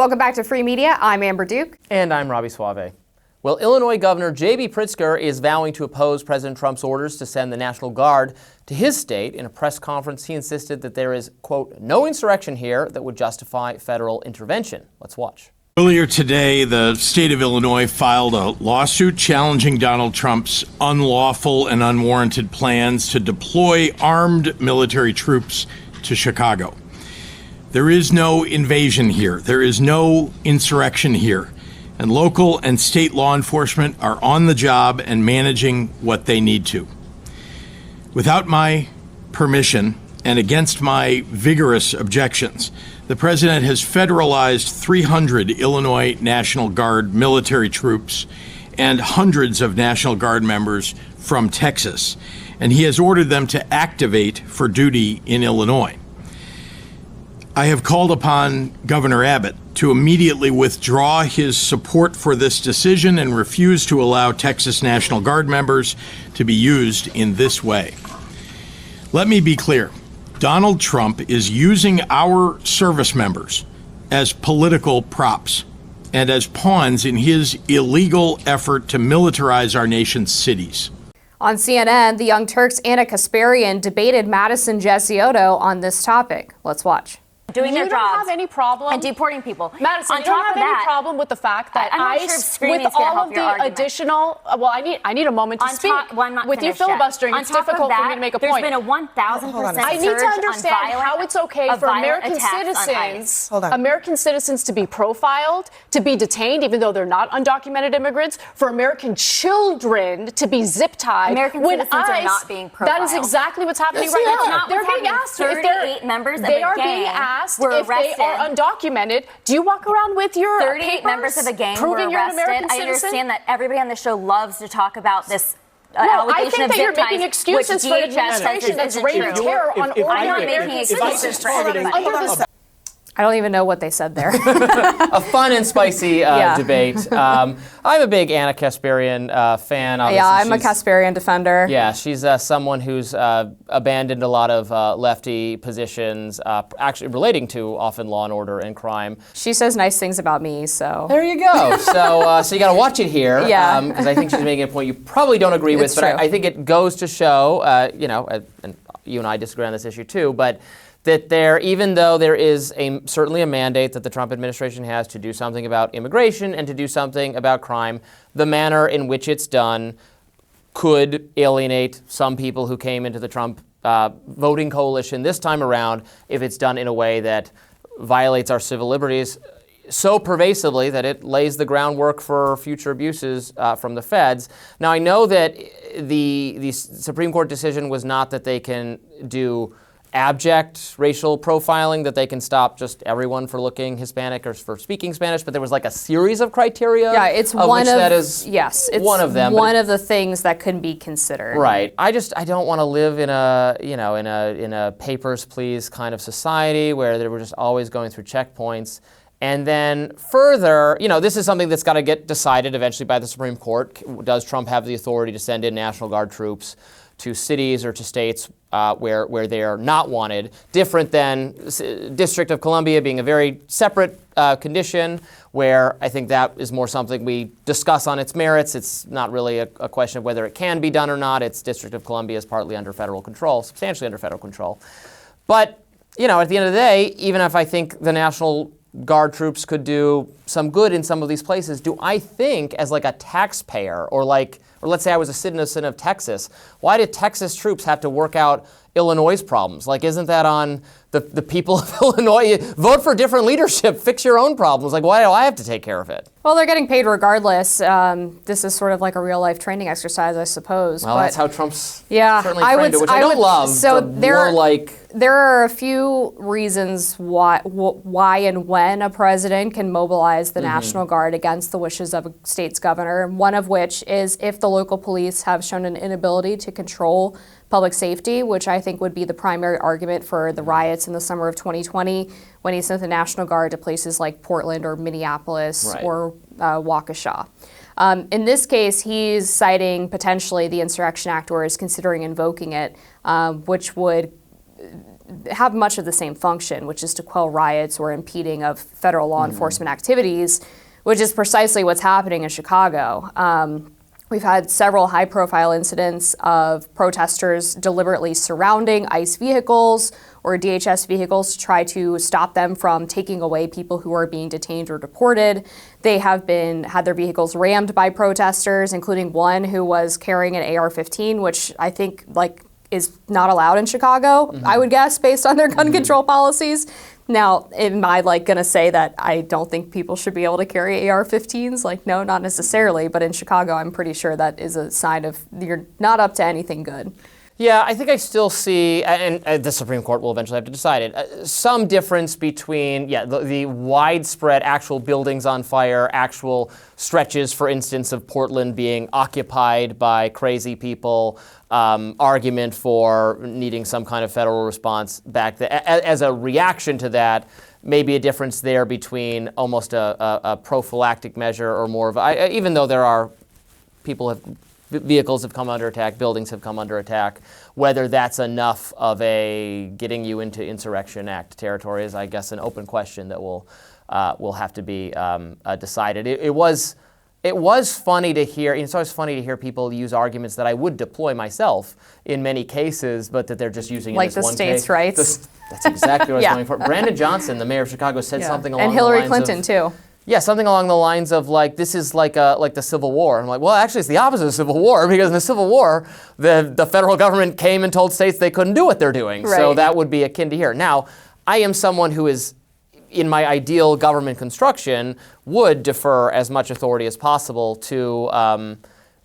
Welcome back to Free Media. I'm Amber Duke. And I'm Robby Soave. Well, Illinois Governor J.B. Pritzker is vowing to oppose President Trump's orders to send the National Guard to his state. In a press conference, he insisted that there is, quote, no insurrection here that would justify federal intervention. Let's watch. Earlier today, the state of Illinois filed a lawsuit challenging Donald Trump's unlawful and unwarranted plans to deploy armed military troops to Chicago. There is no invasion here. There is no insurrection here. And local and state law enforcement are on the job and managing what they need to. Without my permission and against my vigorous objections, the president has federalized 300 Illinois National Guard military troops and hundreds of National Guard members from Texas, and he has ordered them to activate for duty in Illinois. I have called upon Governor Abbott to immediately withdraw his support for this decision and refuse to allow Texas National Guard members to be used in this way. Let me be clear. Donald Trump is using our service members as political props and as pawns in his illegal effort to militarize our nation's cities. On CNN, the Young Turks' Ana Kasparian debated Madison Gesiotto on this topic. Let's watch. Doing their jobs. You don't have any problem and deporting people. Madison, on you don't top have of any problem with the fact that ICE, with all of the additional, well, I need a moment to speak. With you filibustering, it's difficult for me to make a point. There's been a 1,000% I need to understand how it's okay for American citizens to be profiled, to be detained, even though they're not undocumented immigrants, for American children to be zip-tied. American citizens are not being profiled. That is exactly what's happening right now. They're being asked. 38 members of a gang were if arrested. they are undocumented. Do you walk around with your 38 members of a gang were arrested. I understand that everybody on the show loves to talk about this allegation of zip ties. I think that you're making excuses for an administration that's raging terror on ordinary American citizens. I don't even know what they said there. A fun and spicy debate. I'm a big Ana Kasparian fan. Obviously, yeah, I'm a Kasparian defender. Yeah, she's someone who's abandoned a lot of lefty positions, actually relating to often law and order and crime. She says nice things about me, so. There you go. So you got to watch it here. Yeah. Because I think she's making a point you probably don't agree with, but I think it goes to show, and you and I disagree on this issue too, but that even though there is certainly a mandate that the Trump administration has to do something about immigration and to do something about crime, the manner in which it's done could alienate some people who came into the Trump voting coalition this time around if it's done in a way that violates our civil liberties so pervasively that it lays the groundwork for future abuses from the feds. Now, I know that the Supreme Court decision was not that they can do abject racial profiling, that they can stop just everyone for looking Hispanic or for speaking Spanish, but there was like a series of criteria. Yeah, it's one of them. One of the things that could be considered. Right. I don't want to live in a papers please kind of society where they were just always going through checkpoints. And then further, this is something that's got to get decided eventually by the Supreme Court. Does Trump have the authority to send in National Guard troops to cities or to states where they are not wanted, different than District of Columbia being a very separate condition, where I think that is more something we discuss on its merits. It's not really a question of whether it can be done or not. It's District of Columbia is partly under federal control, substantially under federal control. But, at the end of the day, even if I think the National Guard troops could do some good in some of these places, do I think as like a taxpayer or let's say I was a citizen of Texas, why did Texas troops have to work out Illinois' problems? Like, isn't that on the people of Illinois? Vote for different leadership, fix your own problems. Like, why do I have to take care of it? Well, they're getting paid regardless. This is sort of like a real life training exercise, I suppose. Well, that's how Trump's certainly I framed it, which I don't love. So there are a few reasons why and when a president can mobilize the National Guard against the wishes of a state's governor, one of which is if the local police have shown an inability to control public safety, which I think would be the primary argument for the riots in the summer of 2020 when he sent the National Guard to places like Portland or Minneapolis or Waukesha. In this case, he's citing potentially the Insurrection Act or is considering invoking it, which would have much of the same function, which is to quell riots or impeding of federal law enforcement activities, which is precisely what's happening in Chicago. We've had several high-profile incidents of protesters deliberately surrounding ICE vehicles or DHS vehicles to try to stop them from taking away people who are being detained or deported. They have had their vehicles rammed by protesters, including one who was carrying an AR-15, which I think is not allowed in Chicago, I would guess, based on their gun control policies. Now, am I gonna say that I don't think people should be able to carry AR-15s? No, not necessarily, but in Chicago, I'm pretty sure that is a sign of you're not up to anything good. Yeah, I think I still see, and the Supreme Court will eventually have to decide it, some difference between, the widespread actual buildings on fire, actual stretches, for instance, of Portland being occupied by crazy people, argument for needing some kind of federal response back there. As a reaction to that, maybe a difference there between almost a prophylactic measure or more of, even though there are vehicles have come under attack, buildings have come under attack. Whether that's enough of a getting you into Insurrection Act territory is, I guess, an open question that will have to be decided. It was funny to hear. It's always funny to hear people use arguments that I would deploy myself in many cases, but that they're just using in this one case. Like the states' rights. That's exactly what I was going for. Brandon Johnson, the mayor of Chicago, said something along and the lines Hillary Clinton too. Yeah, something along the lines of this is like the Civil War. I'm like, well, actually, it's the opposite of Civil War, because in the Civil War, the federal government came and told states they couldn't do what they're doing. Right. So that would be akin to here. Now, I am someone who is, in my ideal government construction, would defer as much authority as possible to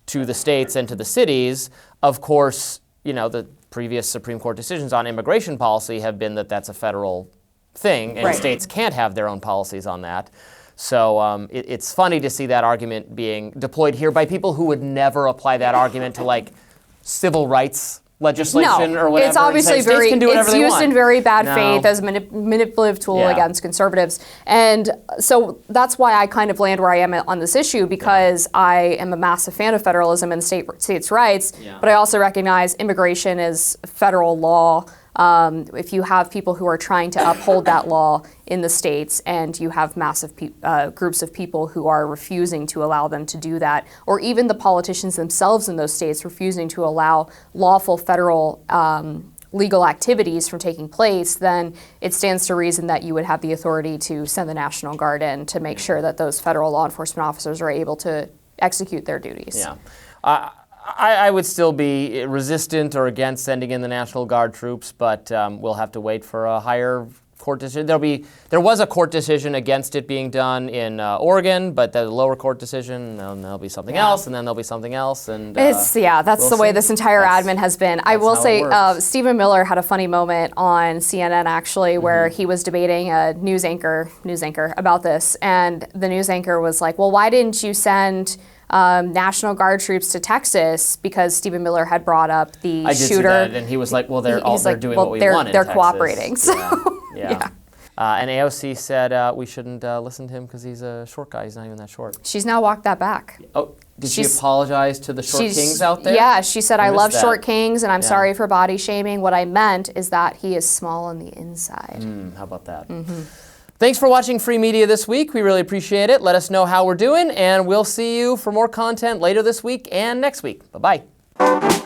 the states and to the cities. Of course, the previous Supreme Court decisions on immigration policy have been that that's a federal thing, and states can't have their own policies on that. So it's funny to see that argument being deployed here by people who would never apply that argument to civil rights legislation or whatever. It's obviously it's used in very bad faith as a manipulative tool against conservatives. And so that's why I kind of land where I am on this issue, because I am a massive fan of federalism and states' rights, but I also recognize immigration is federal law. If you have people who are trying to uphold that law in the states, and you have massive groups of people who are refusing to allow them to do that, or even the politicians themselves in those states refusing to allow lawful federal legal activities from taking place, then it stands to reason that you would have the authority to send the National Guard in to make sure that those federal law enforcement officers are able to execute their duties. Yeah. I would still be resistant or against sending in the National Guard troops, but we'll have to wait for a higher court decision. There was a court decision against it being done in Oregon, but the lower court decision, and there'll be something else, and then there'll be something else, and that's the way this entire admin has been. I will say, Stephen Miller had a funny moment on CNN actually, where he was debating a news anchor about this, and the news anchor was like, "Well, why didn't you send National Guard troops to Texas?" Because Stephen Miller had brought up the shooter. See that, and he was like, "Well, they're doing what we want in they're Texas." cooperating." So, yeah. And AOC said we shouldn't listen to him because he's a short guy. He's not even that short. She's now walked that back. Oh, did she apologize to the short kings out there? Yeah, she said, "I love short kings, and I'm sorry for body shaming. What I meant is that he is small on the inside." How about that? Thanks for watching Free Media this week. We really appreciate it. Let us know how we're doing, and we'll see you for more content later this week and next week. Bye-bye.